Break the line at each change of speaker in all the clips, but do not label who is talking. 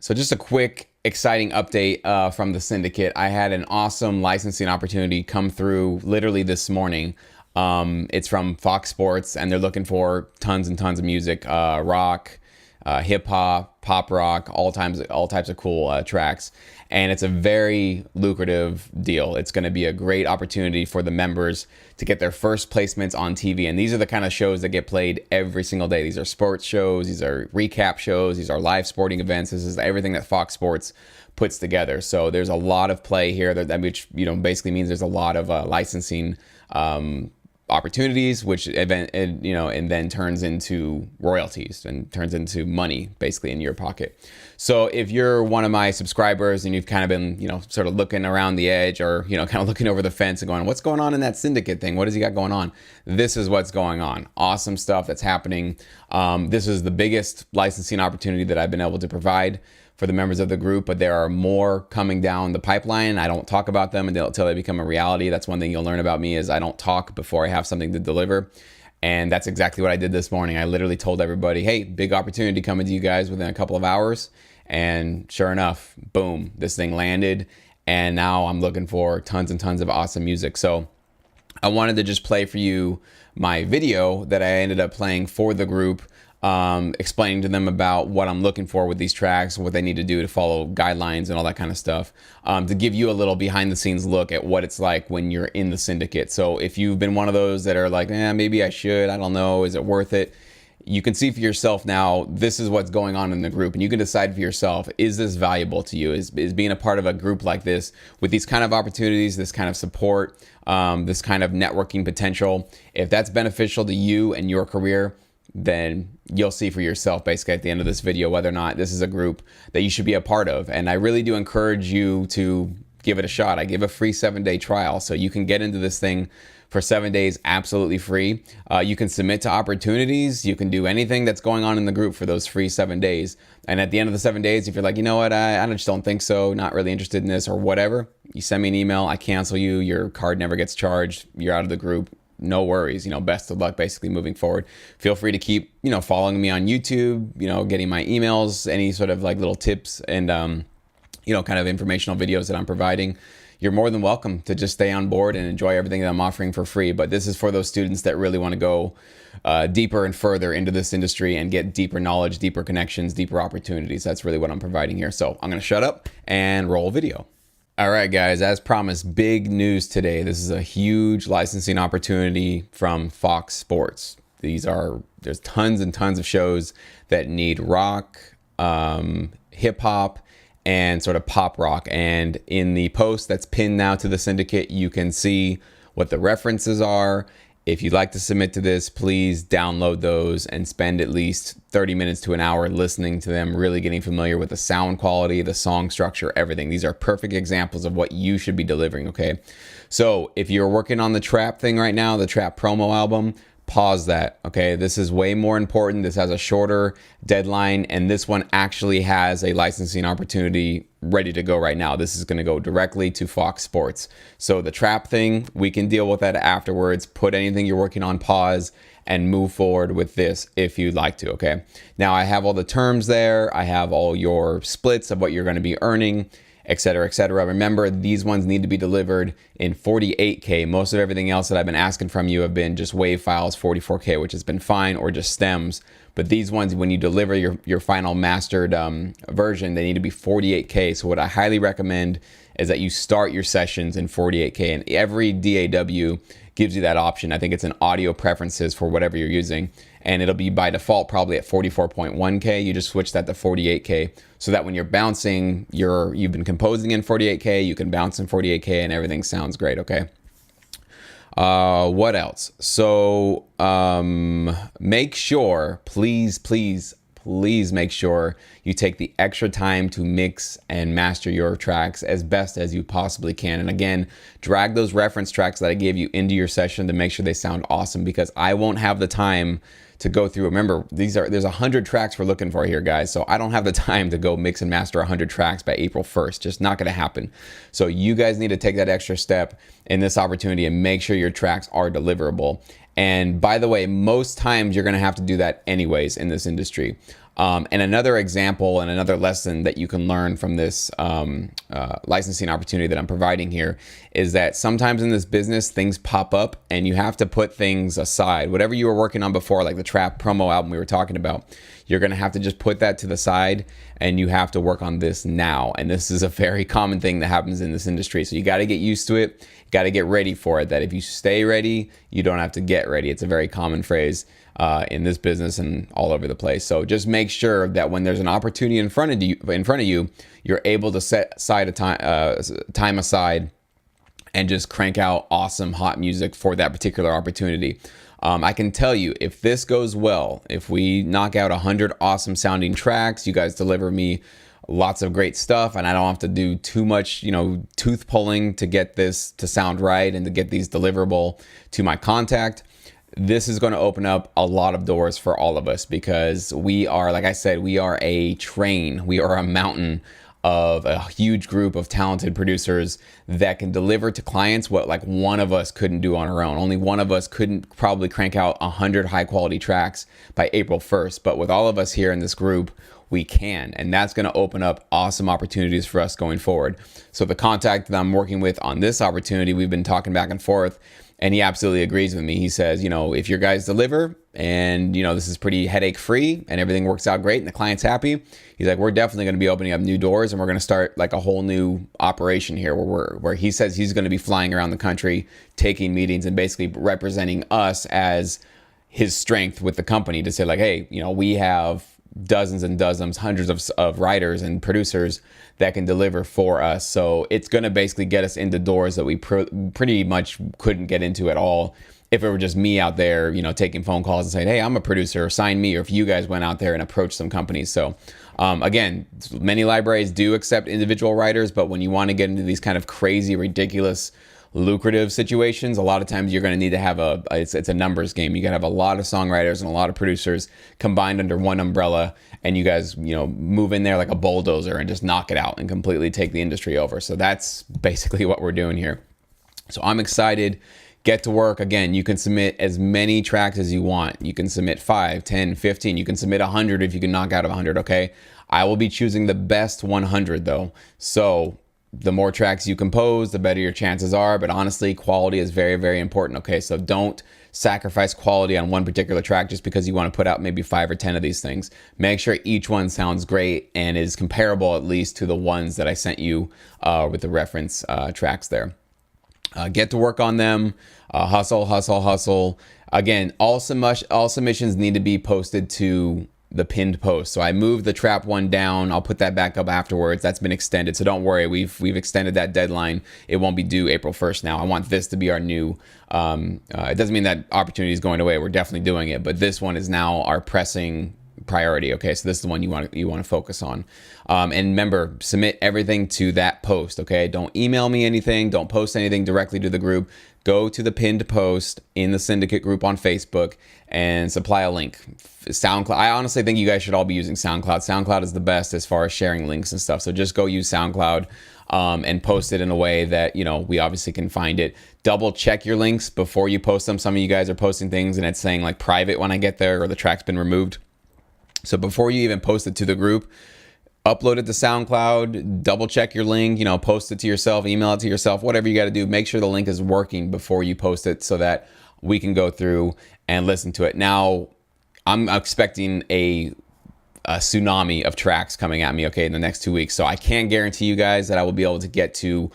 So just a quick, exciting update from the Syndicate. I had an awesome licensing opportunity come through literally this morning. It's from Fox Sports, and they're looking for tons and tons of music, rock, hip hop, pop rock, all types of cool tracks. And it's a very lucrative deal. It's going to be a great opportunity for the members to get their first placements on TV. And these are the kind of shows that get played every single day. These are sports shows, these are recap shows, these are live sporting events. This is everything that Fox Sports puts together. So there's a lot of play here, which basically means there's a lot of licensing opportunities, which and then turns into royalties and turns into money basically in your pocket. So if you're one of my subscribers and you've kind of been, sort of looking around the edge or, kind of looking over the fence and going, what's going on in that Syndicate thing? What does he got going on? This is what's going on. Awesome stuff that's happening. This is the biggest licensing opportunity that I've been able to provide for the members of the group, but there are more coming down the pipeline. I don't talk about them until they become a reality. That's one thing you'll learn about me is I don't talk before I have something to deliver. And that's exactly what I did this morning. I literally told everybody, hey, big opportunity coming to you guys within a couple of hours. And sure enough, boom, this thing landed. And now I'm looking for tons and tons of awesome music. So I wanted to just play for you my video that I ended up playing for the group, explaining to them about what I'm looking for with these tracks, what they need to do to follow guidelines and all that kind of stuff, to give you a little behind the scenes look at what it's like when you're in the Syndicate. So if you've been one of those that are like, maybe I should, I don't know, is it worth it? You can see for yourself now, this is what's going on in the group, and you can decide for yourself, is this valuable to you? Is being a part of a group like this with these kind of opportunities, this kind of support, this kind of networking potential, if that's beneficial to you and your career, then you'll see for yourself basically at the end of this video whether or not this is a group that you should be a part of. And I really do encourage you to give it a shot. I give a free 7-day trial, so you can get into this thing for 7 days absolutely free. You can submit to opportunities. You can do anything that's going on in the group for those free 7 days. And at the end of the 7 days, if you're like, you know what, I just don't think so, not really interested in this or whatever, you send me an email, I cancel you, your card never gets charged, you're out of the group. No worries, best of luck basically moving forward. Feel free to keep, following me on YouTube, getting my emails, any sort of like little tips and, kind of informational videos that I'm providing. You're more than welcome to just stay on board and enjoy everything that I'm offering for free. But this is for those students that really want to go deeper and further into this industry and get deeper knowledge, deeper connections, deeper opportunities. That's really what I'm providing here. So I'm going to shut up and roll video. All right, guys, as promised, big news today. This is a huge licensing opportunity from Fox Sports. There's tons and tons of shows that need rock, hip hop, and sort of pop rock. And in the post that's pinned now to the Syndicate, you can see what the references are. If you'd like to submit to this, please download those and spend at least 30 minutes to an hour listening to them, really getting familiar with the sound quality, the song structure, everything. These are perfect examples of what you should be delivering, okay? So if you're working on the trap thing right now, the trap promo album, pause that, okay? This is way more important. This has a shorter deadline, and this one actually has a licensing opportunity ready to go right now. This is going to go directly to Fox Sports. So the trap thing, we can deal with that afterwards. Put anything you're working on pause and move forward with this if you'd like to, okay? Now I have all the terms there. I have all your splits of what you're going to be earning, etc., etc. Remember, these ones need to be delivered in 48K. Most of everything else that I've been asking from you have been just WAV files, 44K, which has been fine, or just stems. But these ones, when you deliver your final mastered version, they need to be 48K. So what I highly recommend is that you start your sessions in 48K, and every DAW gives you that option. I think it's an audio preferences for whatever you're using, and it'll be by default probably at 44.1K. You just switch that to 48K so that when you're bouncing, you've been composing in 48K, you can bounce in 48K and everything sounds great, okay? What else? So make sure, please make sure you take the extra time to mix and master your tracks as best as you possibly can. And again, drag those reference tracks that I gave you into your session to make sure they sound awesome, because I won't have the time to go through. Remember, there's 100 tracks we're looking for here, guys. So I don't have the time to go mix and master 100 tracks by April 1st. Just not going to happen. So you guys need to take that extra step in this opportunity and make sure your tracks are deliverable. And by the way, most times you're going to have to do that anyways in this industry. And another example and another lesson that you can learn from this licensing opportunity that I'm providing here is that sometimes in this business, things pop up and you have to put things aside. Whatever you were working on before, like the trap promo album we were talking about, you're going to have to just put that to the side and you have to work on this now. And this is a very common thing that happens in this industry. So you got to get used to it. You got to get ready for it. That if you stay ready, you don't have to get ready. It's a very common phrase in this business and all over the place. So just make sure that when there's an opportunity in front of you, you're able to set aside a time aside and just crank out awesome hot music for that particular opportunity. I can tell you, if this goes well, if we knock out 100 awesome sounding tracks, you guys deliver me lots of great stuff, and I don't have to do too much, tooth pulling to get this to sound right and to get these deliverable to my contact. This is going to open up a lot of doors for all of us because we are, like I said, we are a train. We are a mountain of a huge group of talented producers that can deliver to clients what like one of us couldn't do on our own. Only one of us couldn't probably crank out 100 high quality tracks by April 1st. But with all of us here in this group, we can. And that's going to open up awesome opportunities for us going forward. So the contact that I'm working with on this opportunity, we've been talking back and forth. And he absolutely agrees with me. He says, if your guys deliver and, this is pretty headache free and everything works out great and the client's happy, he's like, we're definitely going to be opening up new doors and we're going to start like a whole new operation here where he says he's going to be flying around the country, taking meetings and basically representing us as his strength with the company to say like, hey, we have dozens and dozens, hundreds of writers and producers that can deliver for us. So it's going to basically get us into doors that we pretty much couldn't get into at all if it were just me out there, taking phone calls and saying, hey, I'm a producer, sign me, or if you guys went out there and approached some companies. So again, many libraries do accept individual writers, but when you want to get into these kind of crazy, ridiculous, lucrative situations, a lot of times you're going to need to have it's a numbers game. You got to have a lot of songwriters and a lot of producers combined under one umbrella, and you guys move in there like a bulldozer and just knock it out and completely take the industry over. So that's basically what we're doing here. So I'm excited. Get to work. Again, you can submit as many tracks as you want. You can submit 5, 10, 15. You can submit 100 if you can knock out 100, okay? I will be choosing the best 100 though. So the more tracks you compose, the better your chances are. But honestly, quality is very, very important. Okay, so don't sacrifice quality on one particular track just because you want to put out maybe 5 or 10 of these things. Make sure each one sounds great and is comparable at least to the ones that I sent you with the reference tracks there. Get to work on them. Hustle, hustle, hustle. Again, all submissions need to be posted to the pinned post. So I moved the trap one down. I'll put that back up afterwards. That's been extended. So don't worry. We've extended that deadline. It won't be due April 1st now. I want this to be our new, it doesn't mean that opportunity is going away. We're definitely doing it, but this one is now our pressing priority. Okay. So this is the one you want to focus on. And remember, submit everything to that post. Okay. Don't email me anything. Don't post anything directly to the group. Go to the pinned post in the Syndicate group on Facebook and supply a link. SoundCloud. I honestly think you guys should all be using SoundCloud. SoundCloud is the best as far as sharing links and stuff. So just go use SoundCloud and post it in a way that, we obviously can find it. Double check your links before you post them. Some of you guys are posting things and it's saying like private when I get there or the track's been removed. So before you even post it to the group, upload it to SoundCloud, double check your link, post it to yourself, email it to yourself, whatever you got to do. Make sure the link is working before you post it so that we can go through and listen to it. Now, I'm expecting a tsunami of tracks coming at me, okay, in the next 2 weeks. So I can't guarantee you guys that I will be able to get to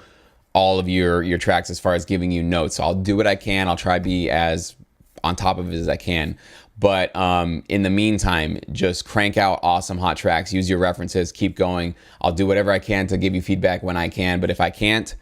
all of your tracks as far as giving you notes. So I'll do what I can. I'll try to be as on top of it as I can. But in the meantime, just crank out awesome hot tracks. Use your references. Keep going. I'll do whatever I can to give you feedback when I can. But if I can't,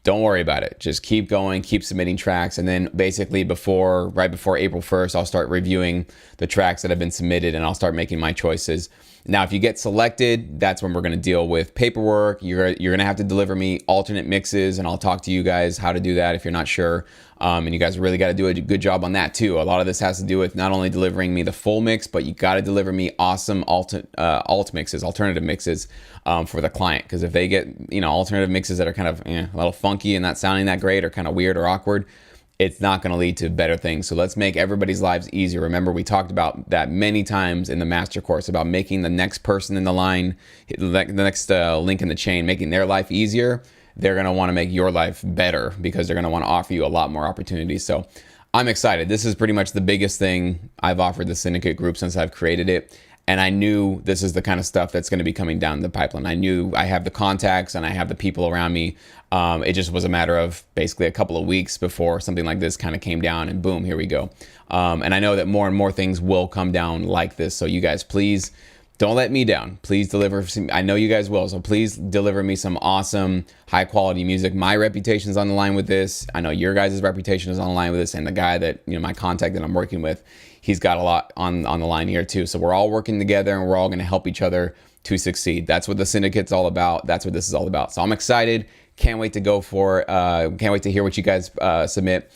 don't worry about it. Just keep going. Keep submitting tracks. And then basically right before April 1st, I'll start reviewing the tracks that have been submitted and I'll start making my choices. Now, if you get selected, that's when we're going to deal with paperwork. You're going to have to deliver me alternate mixes, and I'll talk to you guys how to do that if you're not sure. And you guys really got to do a good job on that too. A lot of this has to do with not only delivering me the full mix, but you got to deliver me awesome alternative mixes for the client. Because if they get alternative mixes that are kind of a little funky and not sounding that great or kind of weird or awkward, it's not going to lead to better things. So let's make everybody's lives easier. Remember, we talked about that many times in the master course about making the next person in the line, the next link in the chain, making their life easier. They're going to want to make your life better because they're going to want to offer you a lot more opportunities. So I'm excited. This is pretty much the biggest thing I've offered the Syndicate group since I've created it. And I knew this is the kind of stuff that's going to be coming down the pipeline. I knew I have the contacts and I have the people around me. It just was a matter of basically a couple of weeks before something like this kind of came down, and boom, here we go. And I know that more and more things will come down like this. So you guys, please don't let me down. Please deliver. I know you guys will. So please deliver me some awesome, high quality music. My reputation is on the line with this. I know your guys' reputation is on the line with this. And the guy that, my contact that I'm working with, he's got a lot on the line here too. So we're all working together and we're all going to help each other to succeed. That's what the Syndicate's all about. That's what this is all about. So I'm excited. Can't wait to go for it. Can't wait to hear what you guys submit.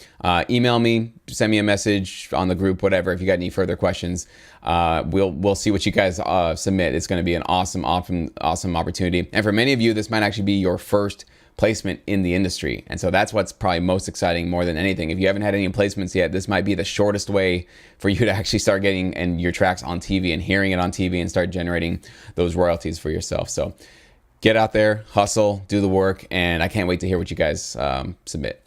Email me, send me a message on the group, whatever. If you got any further questions, we'll see what you guys submit. It's going to be an awesome opportunity. And for many of you, this might actually be your first placement in the industry. And so that's what's probably most exciting more than anything. If you haven't had any placements yet, this might be the shortest way for you to actually start getting your tracks on TV and hearing it on TV and start generating those royalties for yourself. So get out there, hustle, do the work, and I can't wait to hear what you guys submit.